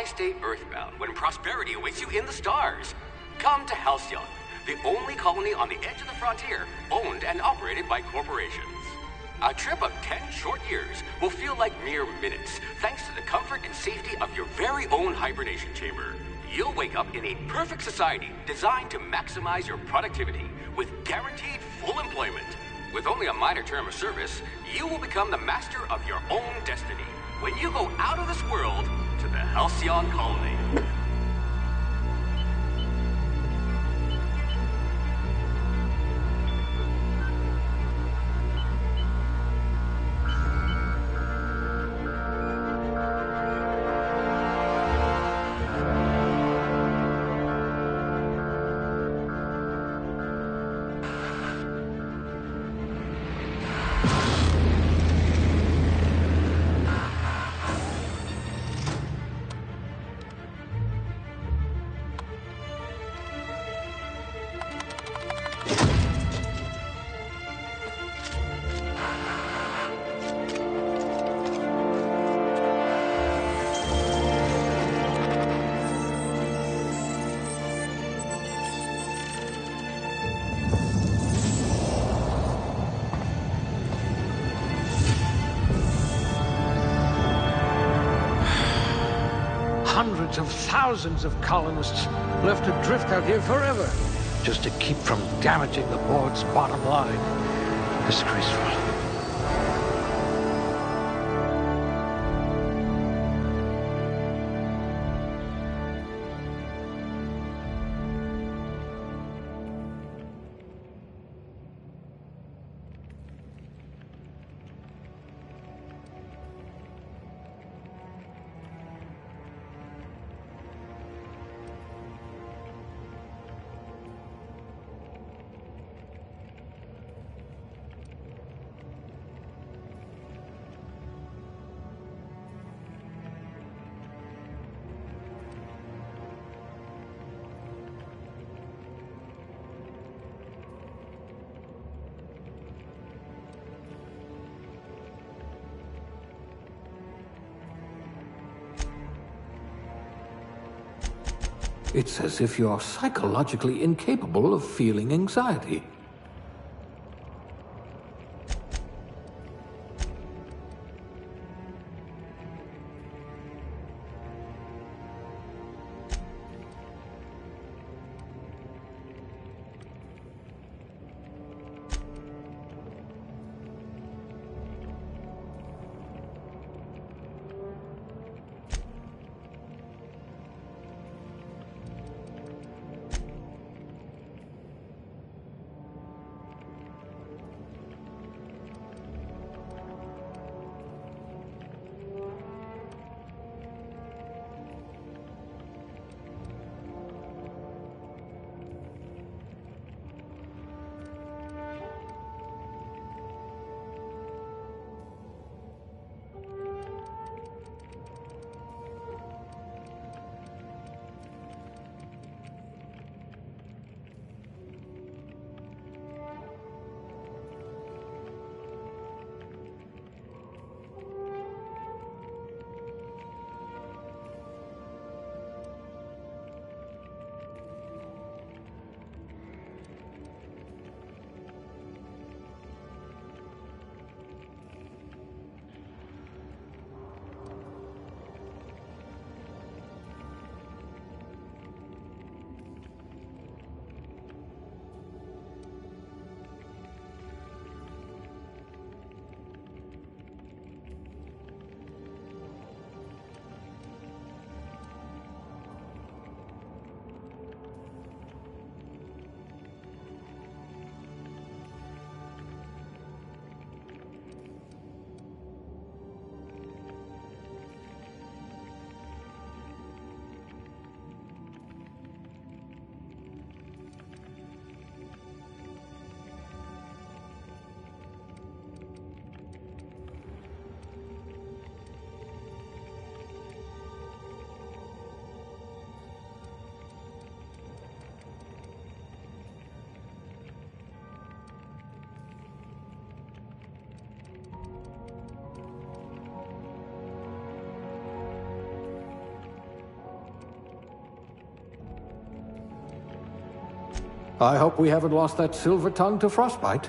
Why stay earthbound when prosperity awaits you in the stars? Come to Halcyon, the only colony on the edge of the frontier, owned and operated by corporations. A trip of 10 short years will feel like mere minutes, thanks to the comfort and safety of your very own hibernation chamber. You'll wake up in a perfect society designed to maximize your productivity with guaranteed full employment. With only a minor term of service, you will become the master of your own destiny when you go out of this world to the Halcyon Colony. Hundreds of thousands of colonists left adrift out here forever, just to keep from damaging the board's bottom line. Disgraceful. It's as if you're psychologically incapable of feeling anxiety. I hope we haven't lost that silver tongue to frostbite.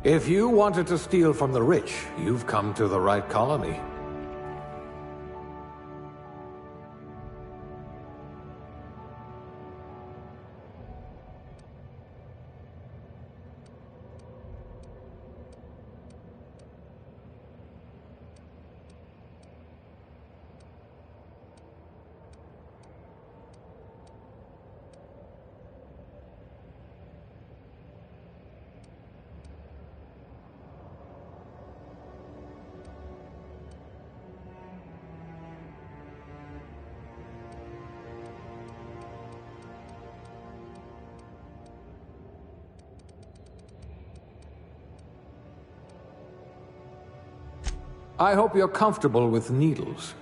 If you wanted to steal from the rich, you've come to the right colony. I hope you're comfortable with needles.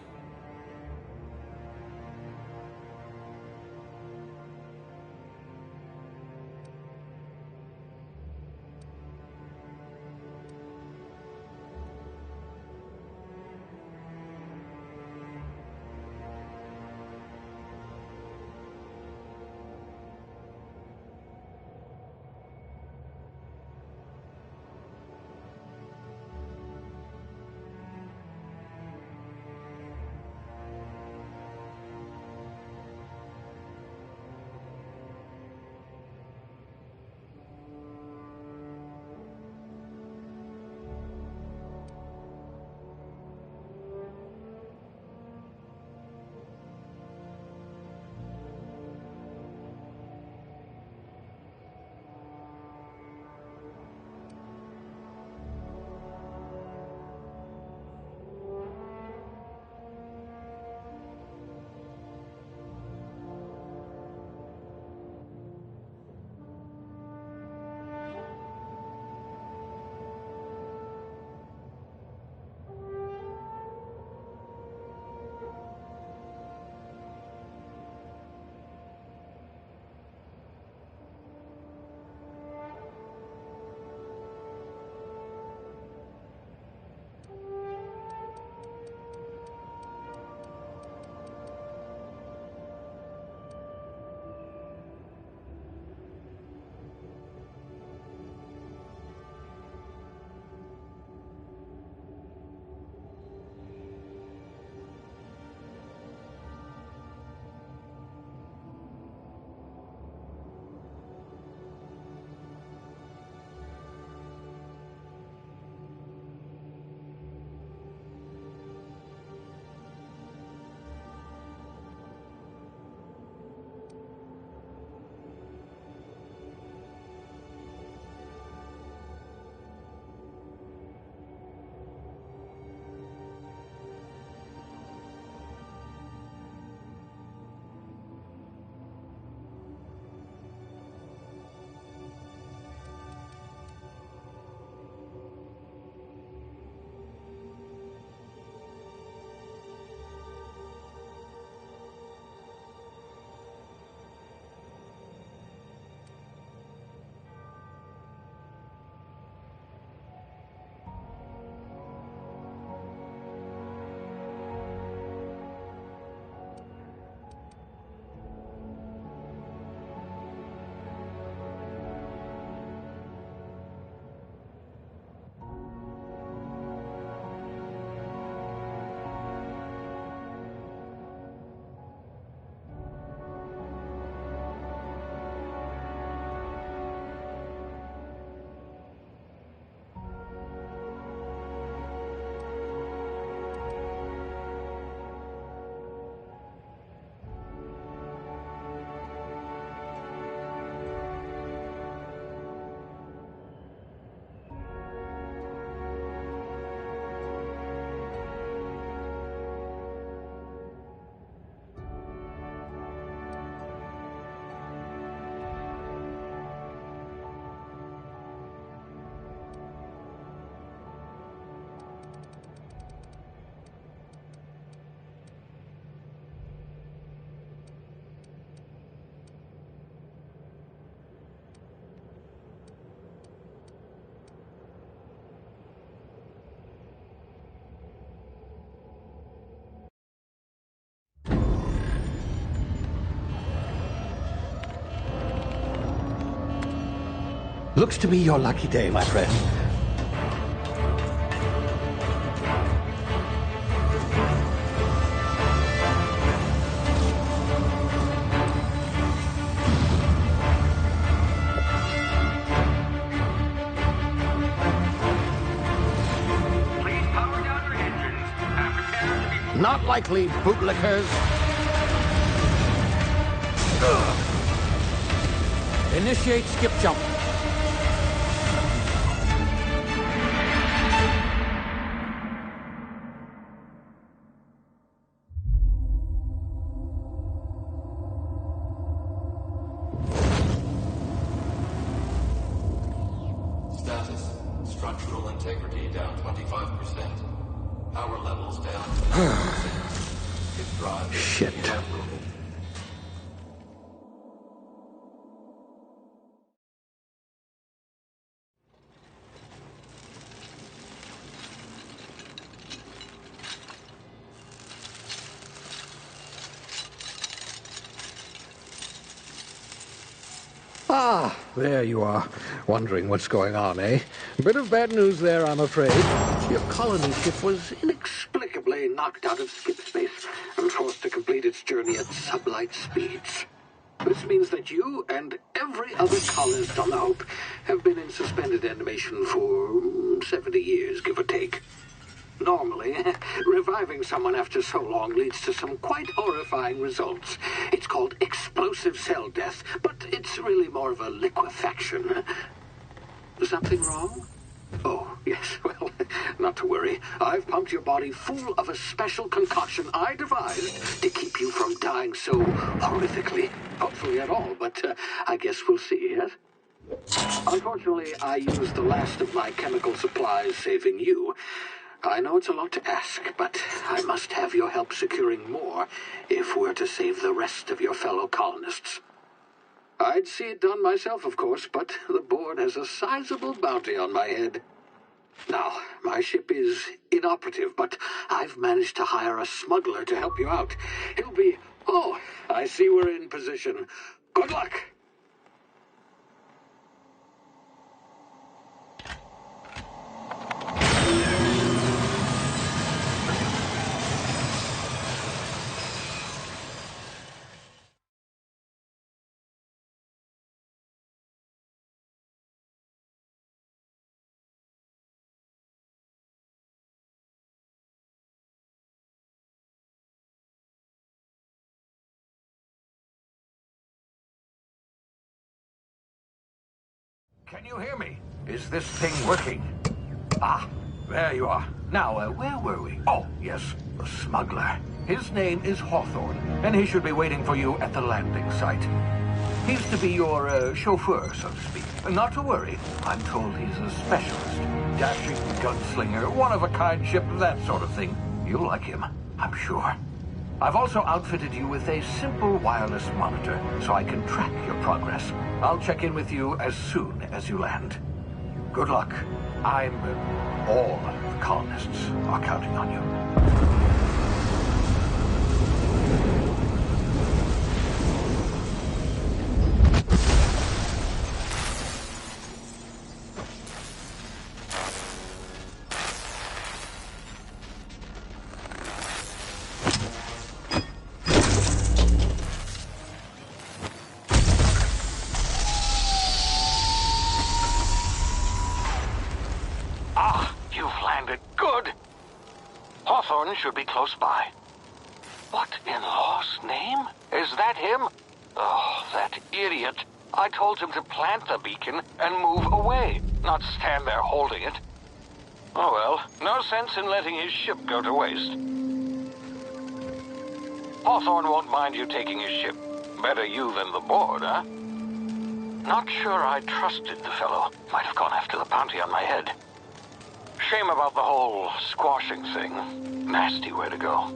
Looks to be your lucky day, my friend. Please power down your engines and prepare to be... Not likely, bootlickers. Initiate skip jump. Status. Structural integrity down 25%. Power levels down 9%. Hip drive Shit. inoperable. Ah, there you are. Wondering what's going on, eh? Bit of bad news there, I'm afraid. Your colony ship was inexplicably knocked out of skip space and forced to complete its journey at sublight speeds. This means that you and every other colonist on the Hope have been in suspended animation for 70 years, give or take. Normally, reviving someone after so long leads to some quite horrifying results. It's called explosive cell death, but it's really more of a liquefaction. Something wrong? Oh, yes, well, not to worry. I've pumped your body full of a special concoction I devised to keep you from dying so horrifically. Hopefully at all, but I guess we'll see, yes? Unfortunately, I used the last of my chemical supplies saving you. I know it's a lot to ask, but I must have your help securing more if we're to save the rest of your fellow colonists. I'd see it done myself, of course, but the board has a sizable bounty on my head. Now, my ship is inoperative, but I've managed to hire a smuggler to help you out. He'll be... Oh, I see we're in position. Good luck! Can you hear me? Is this thing working? Ah, there you are. Now, where were we? Oh, yes, the smuggler. His name is Hawthorne, and he should be waiting for you at the landing site. He's to be your chauffeur, so to speak. Not to worry. I'm told he's a specialist. Dashing gunslinger, one-of-a-kind ship, that sort of thing. You'll like him, I'm sure. I've also outfitted you with a simple wireless monitor, so I can track your progress. I'll check in with you as soon as you land. Good luck. All the colonists are counting on you. Should be close by. What in law's name? Is that him? Oh, that idiot. I told him to plant the beacon and move away, not stand there holding it. Oh well, no sense in letting his ship go to waste. Hawthorne won't mind you taking his ship. Better you than the board, huh? Not sure I trusted the fellow. Might have gone after the bounty on my head. Shame about the whole squashing thing. Nasty way to go.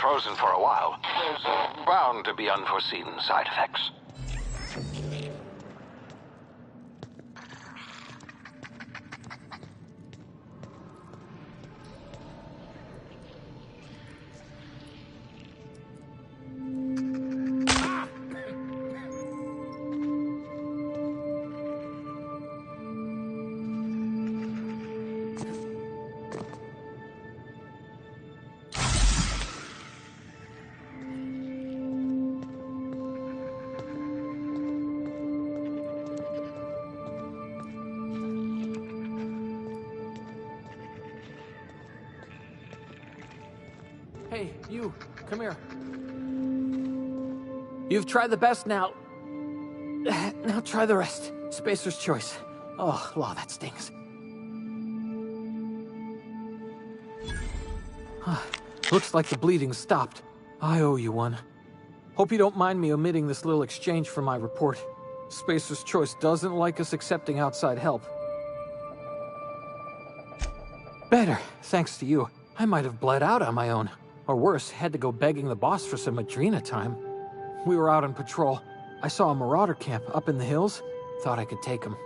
frozen for a while. There's bound to be unforeseen side effects. Hey, you, come here. You've tried the best now. Now try the rest. Spacer's choice. Oh, wow, that stings. Looks like the bleeding stopped. I owe you one. Hope you don't mind me omitting this little exchange from my report. Spacer's choice doesn't like us accepting outside help. Better, thanks to you. I might have bled out on my own. Or worse, had to go begging the boss for some Adrena time. We were out on patrol. I saw a marauder camp up in the hills. Thought I could take him.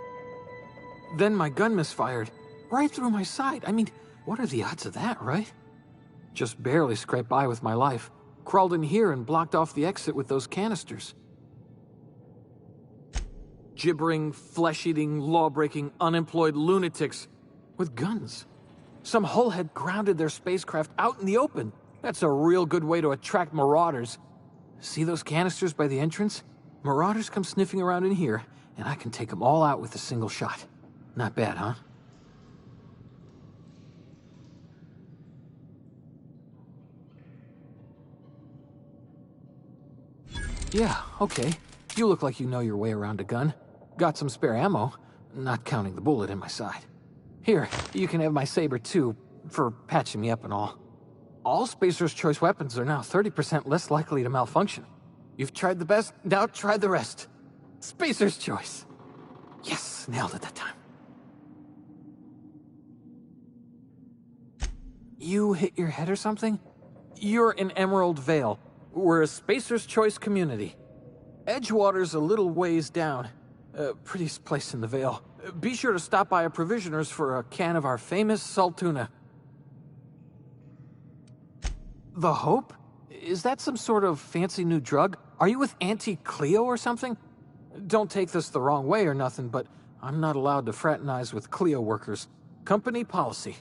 Then my gun misfired. Right through my side. I mean, what are the odds of that, right? Just barely scraped by with my life. Crawled in here and blocked off the exit with those canisters. Gibbering, flesh-eating, law-breaking, unemployed lunatics. With guns. Some hullhead grounded their spacecraft out in the open. That's a real good way to attract marauders. See those canisters by the entrance? Marauders come sniffing around in here, and I can take them all out with a single shot. Not bad, huh? Yeah, okay. You look like you know your way around a gun. Got some spare ammo, not counting the bullet in my side. Here, you can have my saber too, for patching me up and all. All Spacer's Choice weapons are now 30% less likely to malfunction. You've tried the best, now try the rest. Spacer's Choice. Yes, nailed it that time. You hit your head or something? You're in Emerald Vale. We're a Spacer's Choice community. Edgewater's a little ways down. Prettiest place in the Vale. Be sure to stop by a provisioner's for a can of our famous salt tuna. The Hope? Is that some sort of fancy new drug? Are you with Auntie Cleo or something? Don't take this the wrong way or nothing, but I'm not allowed to fraternize with Cleo workers. Company policy.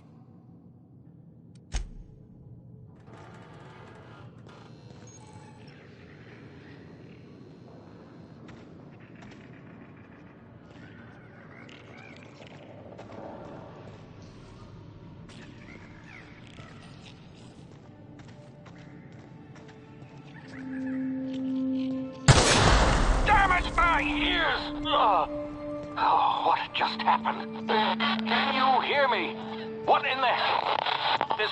My ears! Oh, what just happened? Can you hear me? What in the hell? This...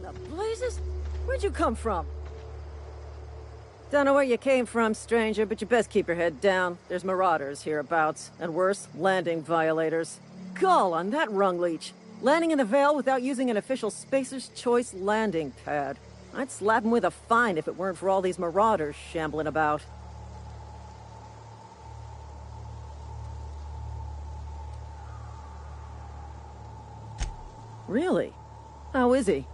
in the blazes? Where'd you come from? Don't know where you came from, stranger, but you best keep your head down. There's marauders hereabouts, and worse, landing violators. Gall on that rung leech. Landing in the Vale without using an official Spacer's Choice landing pad. I'd slap him with a fine if it weren't for all these marauders shambling about. Really? How is he?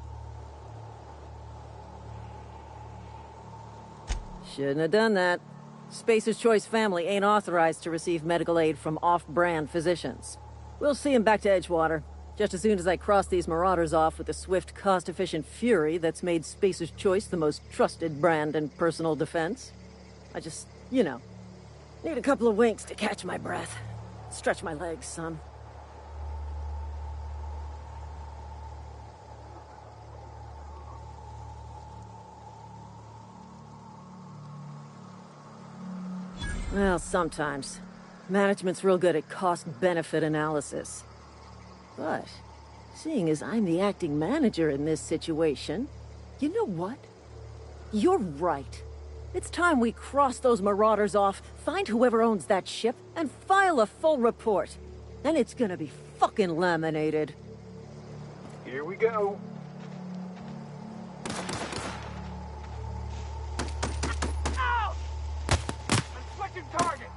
Shouldn't have done that. Spacer's Choice family ain't authorized to receive medical aid from off-brand physicians. We'll see him back to Edgewater, just as soon as I cross these marauders off with the swift, cost-efficient fury that's made Spacer's Choice the most trusted brand in personal defense. I just, you know, need a couple of winks to catch my breath. Stretch my legs, son. Well, sometimes. Management's real good at cost-benefit analysis. But, seeing as I'm the acting manager in this situation, you know what? You're right. It's time we cross those marauders off, find whoever owns that ship, and file a full report. Then it's gonna be fucking laminated. Here we go. Target!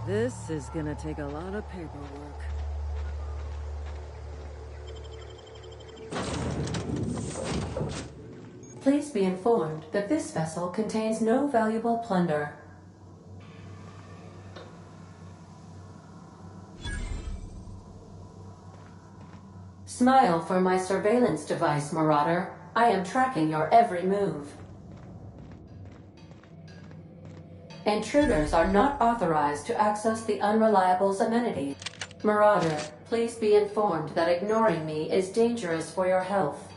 This is gonna take a lot of paperwork. Please be informed that this vessel contains no valuable plunder. Smile for my surveillance device, Marauder. I am tracking your every move. Intruders are not authorized to access the Unreliable's amenities. Marauder, please be informed that ignoring me is dangerous for your health.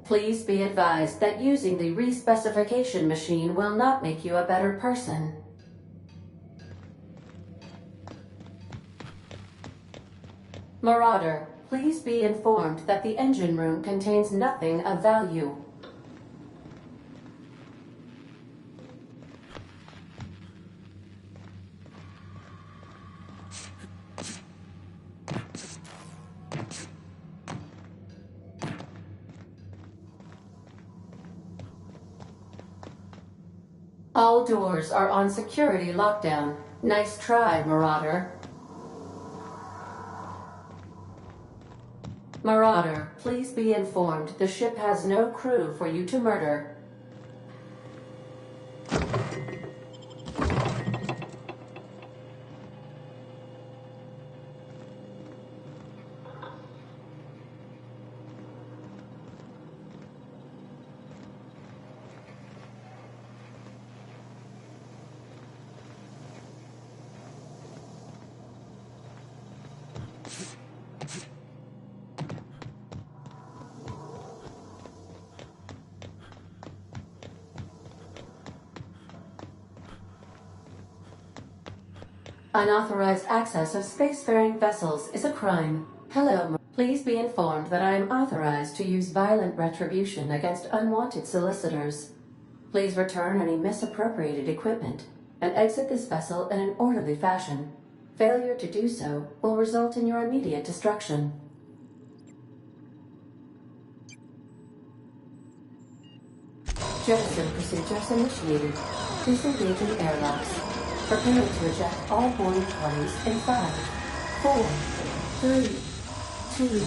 Please be advised that using the respecification machine will not make you a better person. Marauder, please be informed that the engine room contains nothing of value. All doors are on security lockdown. Nice try, Marauder. Marauder, please be informed the ship has no crew for you to murder. Unauthorized access of spacefaring vessels is a crime. Hello, please be informed that I am authorized to use violent retribution against unwanted solicitors. Please return any misappropriated equipment and exit this vessel in an orderly fashion. Failure to do so will result in your immediate destruction. Jettison procedures initiated. Disengaging airlocks. Preparing to eject all boarding parties in 5, 4, 3, 2,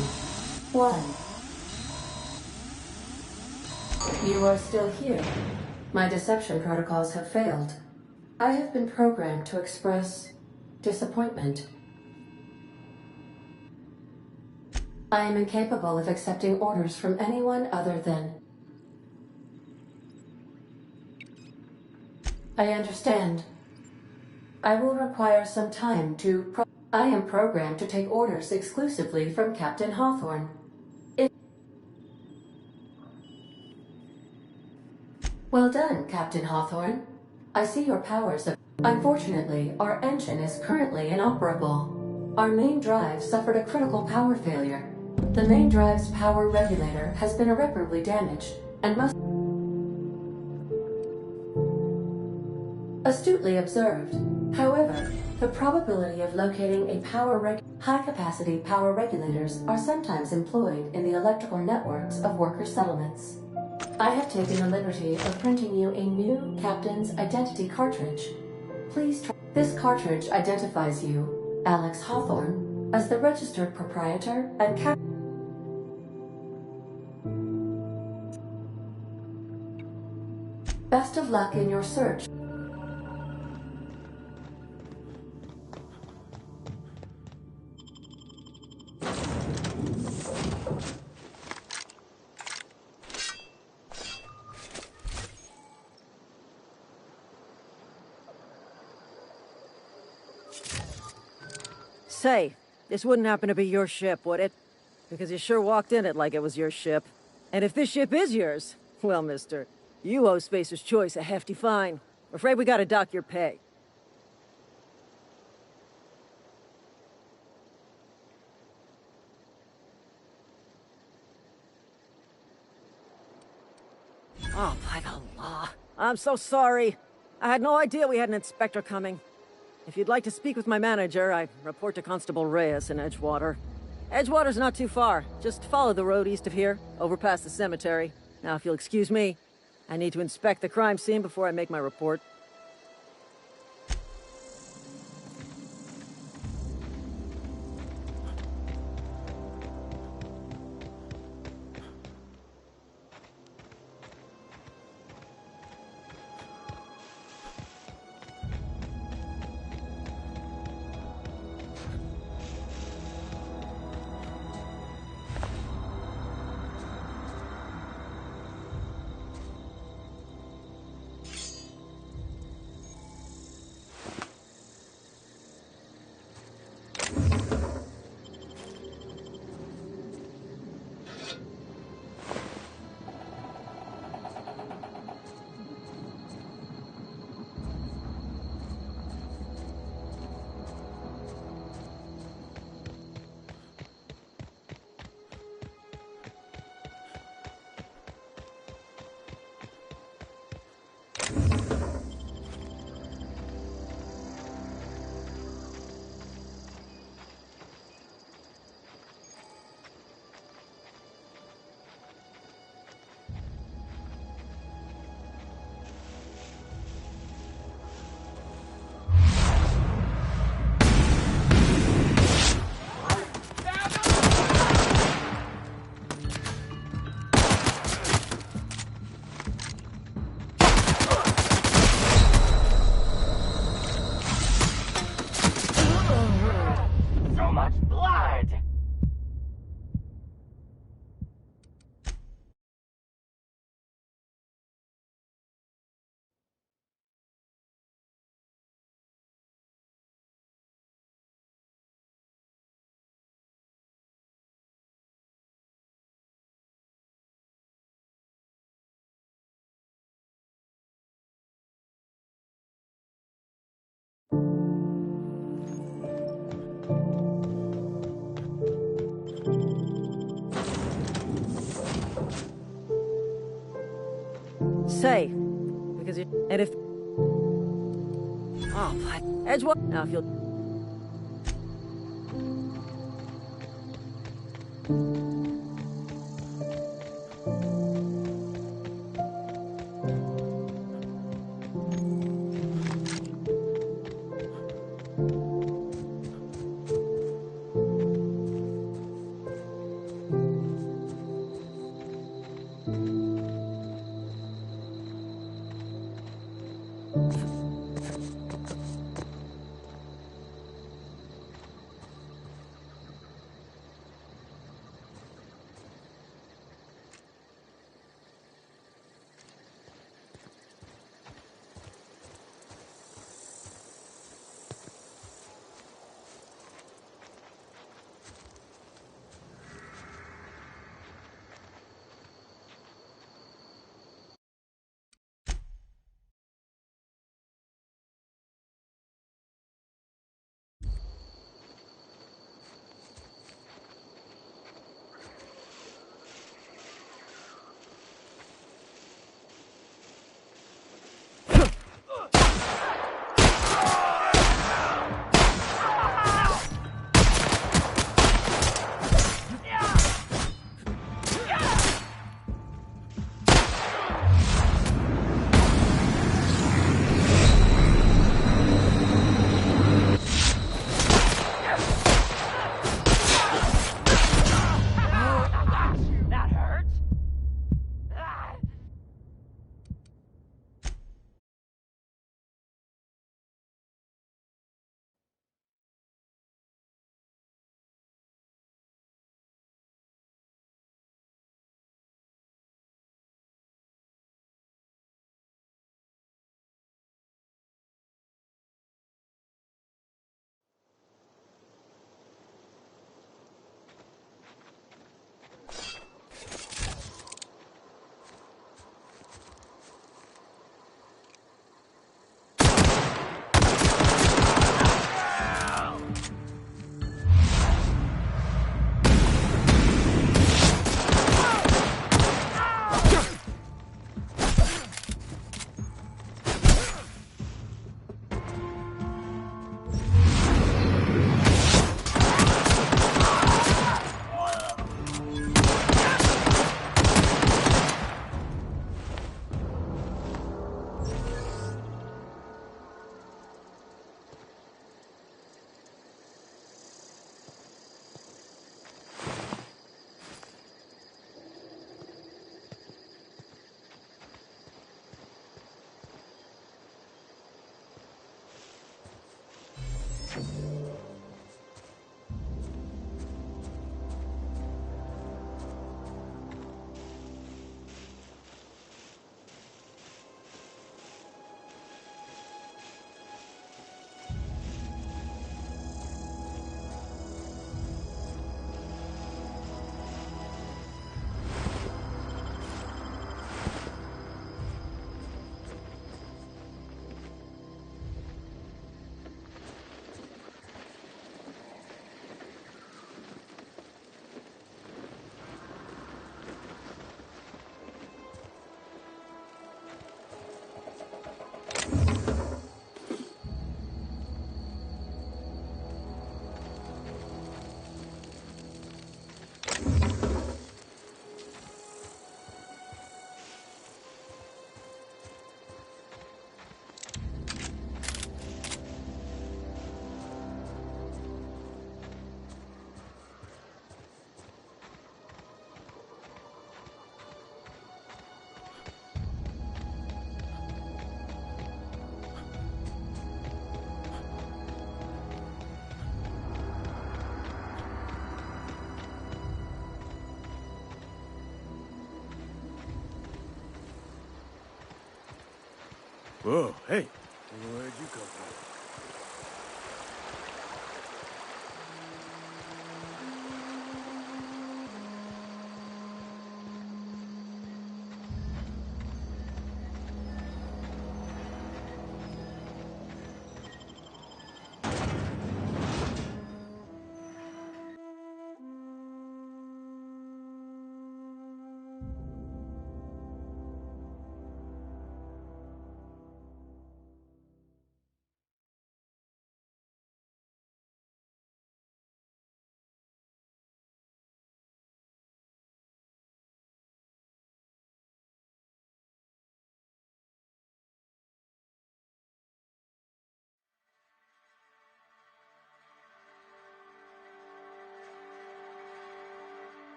1. You are still here. My deception protocols have failed. I have been programmed to express disappointment. I am incapable of accepting orders from anyone other than... I understand. I will require some time to... I am programmed to take orders exclusively from Captain Hawthorne. Well done, Captain Hawthorne. I see your powers of... Unfortunately, our engine is currently inoperable. Our main drive suffered a critical power failure. The main drive's power regulator has been irreparably damaged and must... Astutely observed. However, the probability of locating a high-capacity power regulators are sometimes employed in the electrical networks of worker settlements. I have taken the liberty of printing you a new Captain's Identity cartridge. Please try. This cartridge identifies you, Alex Hawthorne, as the registered proprietor and captain. Best of luck in your search. Say, this wouldn't happen to be your ship, would it? Because you sure walked in it like it was your ship. And if this ship is yours, well, mister, you owe Spacer's Choice a hefty fine. I'm afraid we gotta dock your pay. Oh, by the law. I'm so sorry. I had no idea we had an inspector coming. If you'd like to speak with my manager, I report to Constable Reyes in Edgewater. Edgewater's not too far. Just follow the road east of here, over past the cemetery. Now, if you'll excuse me, I need to inspect the crime scene before I make my report. say. Because it... And if... Oh, but Edgewater... Now if you'll... Whoa, hey. Where'd you come from?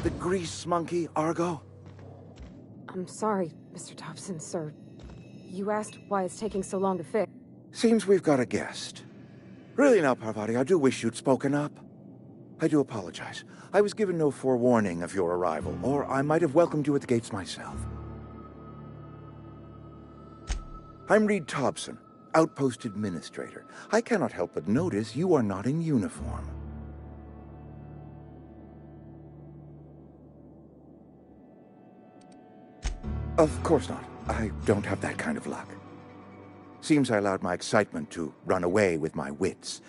The grease monkey, Argo? I'm sorry, Mr. Thompson, sir. You asked why it's taking so long to fix. Seems we've got a guest. Really now, Parvati, I do wish you'd spoken up. I do apologize. I was given no forewarning of your arrival, or I might have welcomed you at the gates myself. I'm Reed Thompson, Outpost Administrator. I cannot help but notice you are not in uniform. Of course not. I don't have that kind of luck. Seems I allowed my excitement to run away with my wits.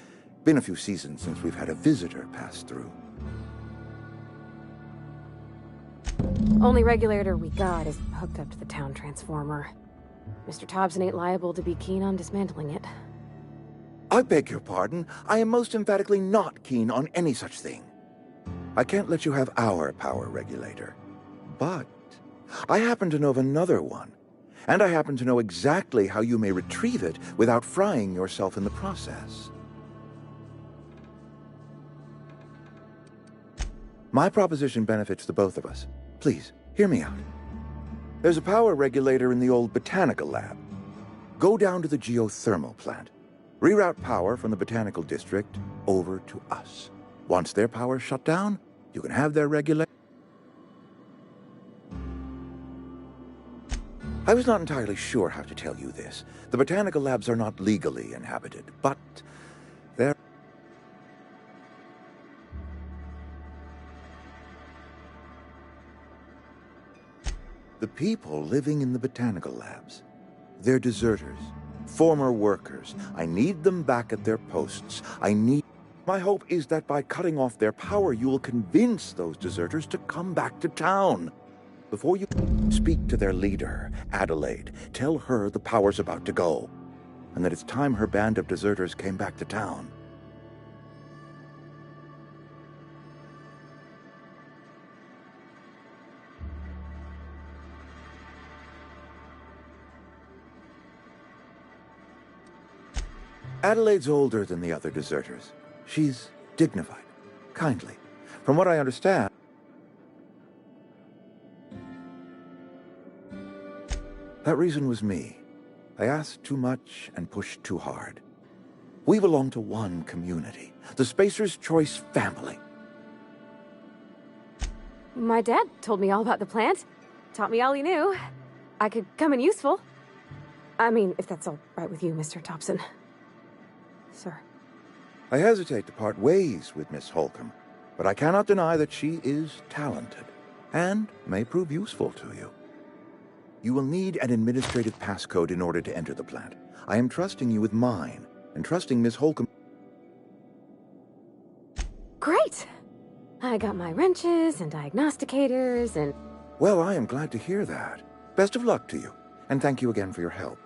Been a few seasons since we've had a visitor pass through. Only regulator we got is hooked up to the town transformer. Mr. Thompson ain't liable to be keen on dismantling it. I beg your pardon. I am most emphatically not keen on any such thing. I can't let you have our power regulator. But I happen to know of another one. And I happen to know exactly how you may retrieve it without frying yourself in the process. My proposition benefits the both of us. Please, hear me out. There's a power regulator in the old botanical lab. Go down to the geothermal plant. Reroute power from the botanical district over to us. Once their power's shut down, you can have their regulator. I was not entirely sure how to tell you this. The botanical labs are not legally inhabited, but they're... The people living in the botanical labs, they're deserters, former workers. I need them back at their posts. My hope is that by cutting off their power, you will convince those deserters to come back to town. Before you speak to their leader, Adelaide, tell her the power's about to go, and that it's time her band of deserters came back to town. Adelaide's older than the other deserters. She's dignified, kindly. From what I understand, that reason was me. I asked too much and pushed too hard. We belong to one community, the Spacer's Choice family. My dad told me all about the plant. Taught me all he knew. I could come in useful. I mean, if that's all right with you, Mr. Thompson. Sir. I hesitate to part ways with Miss Holcomb, but I cannot deny that she is talented and may prove useful to you. You will need an administrative passcode in order to enter the plant. I am trusting you with mine, and trusting Miss Holcomb. Great! I got my wrenches and diagnosticators and... Well, I am glad to hear that. Best of luck to you, and thank you again for your help.